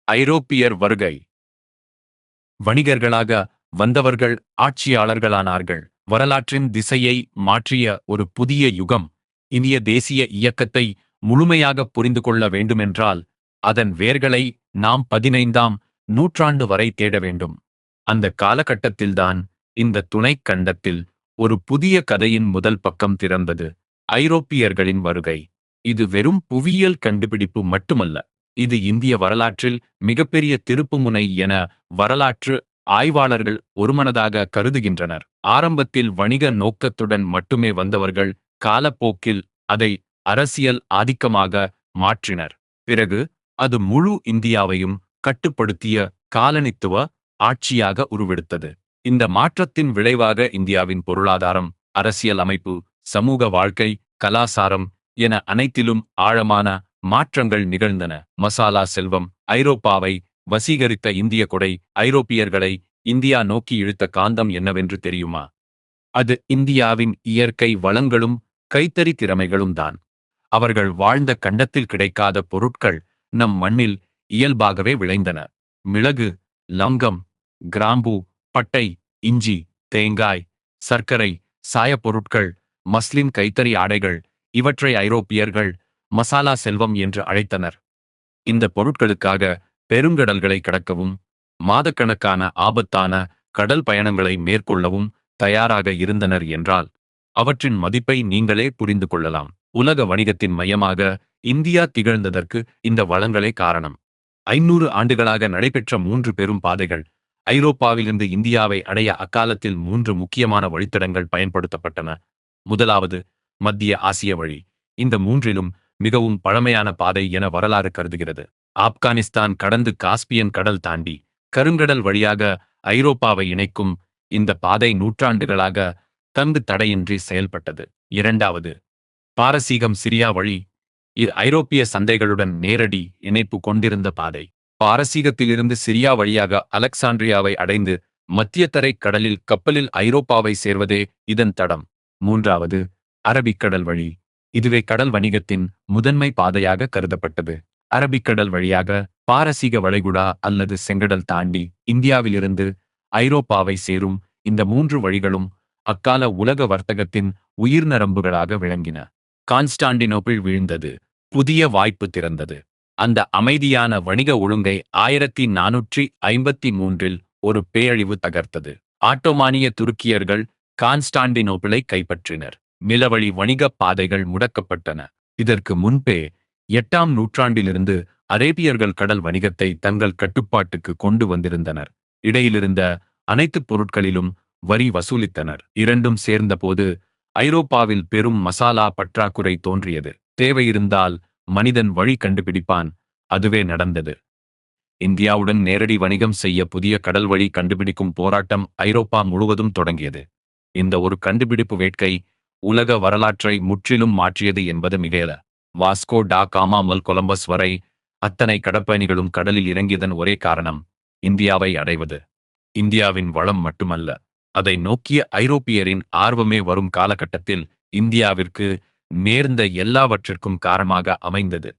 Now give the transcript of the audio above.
ஐரோப்பியர் வருகை. வணிகர்களாக வந்தவர்கள் ஆட்சியாளர்களானார்கள். வரலாற்றின் திசையை மாற்றிய ஒரு புதிய யுகம். இந்திய தேசிய இயக்கத்தை முழுமையாக புரிந்து கொள்ள வேண்டுமென்றால் அதன் வேர்களை நாம் 15ஆம் நூற்றாண்டு வரை தேட வேண்டும். அந்த காலகட்டத்தில்தான் இந்த துணைக் கண்டத்தில் ஒரு புதிய கதையின் முதல் பக்கம் திறந்தது. ஐரோப்பியர்களின் வருகை. இது வெறும் புவியியல் கண்டுபிடிப்பு மட்டுமல்ல. இது இந்திய வரலாற்றில் மிகப்பெரிய திருப்புமுனை என வரலாற்று ஆய்வாளர்கள் ஒருமனதாக கருதுகின்றனர். ஆரம்பத்தில் வணிக நோக்கத்துடன் மட்டுமே வந்தவர்கள் காலப்போக்கில் அதை அரசியல் ஆதிக்கமாக மாற்றினர். பிறகு அது முழு இந்தியாவையும் கட்டுப்படுத்திய காலனித்துவ ஆட்சியாக உருவெடுத்தது. இந்த மாற்றத்தின் விளைவாக இந்தியாவின் பொருளாதாரம், அரசியல் அமைப்பு, சமூக வாழ்க்கை, கலாசாரம் என அனைத்திலும் ஆழமான மாற்றங்கள் நிகழ்ந்தன. மசாலா செல்வம். ஐரோப்பாவை வசீகரித்த இந்திய கொடை. ஐரோப்பியர்களை இந்தியா நோக்கி இழுத்த காந்தம் என்னவென்று தெரியுமா? அது இந்தியாவின் இயற்கை வளங்களும் கைத்தறி திறமைகளும் தான். அவர்கள் வாழ்ந்த கண்டத்தில் கிடைக்காத பொருட்கள் நம் மண்ணில் இயல்பாகவே விளைந்தன. மிளகு, லவங்கம், கிராம்பு, பட்டை, இஞ்சி, தேங்காய், சர்க்கரை, சாயப்பொருட்கள், மஸ்லின் கைத்தறி ஆடைகள், இவற்றை ஐரோப்பியர்கள் மசாலா செல்வம் என்று அழைத்தனர். இந்த பொருட்களுக்காக பெருங்கடல்களை கடக்கவும் மாதக்கணக்கான ஆபத்தான கடல் பயணங்களை மேற்கொள்ளவும் தயாராக இருந்தனர் என்றால் அவற்றின் மதிப்பை நீங்களே புரிந்து கொள்ளலாம். உலக வணிகத்தின் மையமாக இந்தியா திகழ்ந்ததற்கு இந்த வளங்களே காரணம். 500 ஆண்டுகளாக நடைபெற்ற 3 பெரும் பாதைகள். ஐரோப்பாவிலிருந்து இந்தியாவை அடைய அக்காலத்தில் 3 முக்கியமான வழித்தடங்கள் பயன்படுத்தப்பட்டன. முதலாவது மத்திய ஆசிய வழி. இந்த மூன்றிலும் மிகவும் பழமையான பாதை என வரலாறு கருதுகிறது. ஆப்கானிஸ்தான் கடந்து காஸ்பியன் கடல் தாண்டி கருங்கடல் வழியாக ஐரோப்பாவை இணைக்கும் இந்த பாதை நூற்றாண்டுகளாக தங்கு தடையின்றி செயல்பட்டது. இரண்டாவது பாரசீகம் சிரியா வழி. இது ஐரோப்பிய சந்தைகளுடன் நேரடி இணைப்பு கொண்டிருந்த பாதை. பாரசீகத்திலிருந்து சிரியா வழியாக அலெக்சாண்ட்ரியாவை அடைந்து மத்தியதரை கடலில் கப்பலில் ஐரோப்பாவை சேர்வதே இதன் தடம். மூன்றாவது அரபிக்கடல் வழி. இதுவே கடல் வணிகத்தின் முதன்மை பாதையாக கருதப்பட்டது. அரபிக்கடல் வழியாக பாரசீக வளைகுடா அல்லது செங்கடல் தாண்டி இந்தியாவிலிருந்து ஐரோப்பாவை சேரும் இந்த 3 வழிகளும் அக்கால உலக வர்த்தகத்தின் உயிர் நரம்புகளாக விளங்கின. கான்ஸ்டாண்டினோப்பிள் வீழ்ந்தது. புதிய வாய்ப்பு திறந்தது. அந்த அமைதியான வணிக ஒழுங்கை 1453இல் ஒரு பேரழிவு தகர்த்தது. ஆட்டோமானிய துருக்கியர்கள் கான்ஸ்டாண்டினோப்பிளை கைப்பற்றினர். நிலவழி வணிக பாதைகள் முடக்கப்பட்டன. இதற்கு முன்பே 8ஆம் நூற்றாண்டிலிருந்து அரேபியர்கள் கடல் வணிகத்தை தங்கள் கட்டுப்பாட்டுக்கு கொண்டு வந்திருந்தனர். இடையிலிருந்த அனைத்து பொருட்களிலும் வரி வசூலித்தனர். இரண்டும் சேர்ந்தபோது ஐரோப்பாவில் பெரும் மசாலா பற்றாக்குறை தோன்றியது. தேவையிருந்தால் மனிதன் வழி கண்டுபிடிப்பான். அதுவே நடந்தது. இந்தியாவுடன் நேரடி வணிகம் செய்ய புதிய கடல் வழி கண்டுபிடிக்கும் போராட்டம் ஐரோப்பா முழுவதும் தொடங்கியது. இந்த ஒரு கண்டுபிடிப்பு வேட்கை உலக வரலாற்றை முற்றிலும் மாற்றியது என்பது மிகையல. வாஸ்கோ டா காமா முதல் கொலம்பஸ் வரை அத்தனை கடற்பயணிகளும் கடலில் இறங்கியதன் ஒரே காரணம் இந்தியாவை அடைவது. இந்தியாவின் வளம் மட்டுமல்ல, அதை நோக்கிய ஐரோப்பியரின் ஆர்வமே வரும் காலகட்டத்தில் இந்தியாவிற்கு நேர்ந்த எல்லாவற்றிற்கும் காரணமாக அமைந்தது.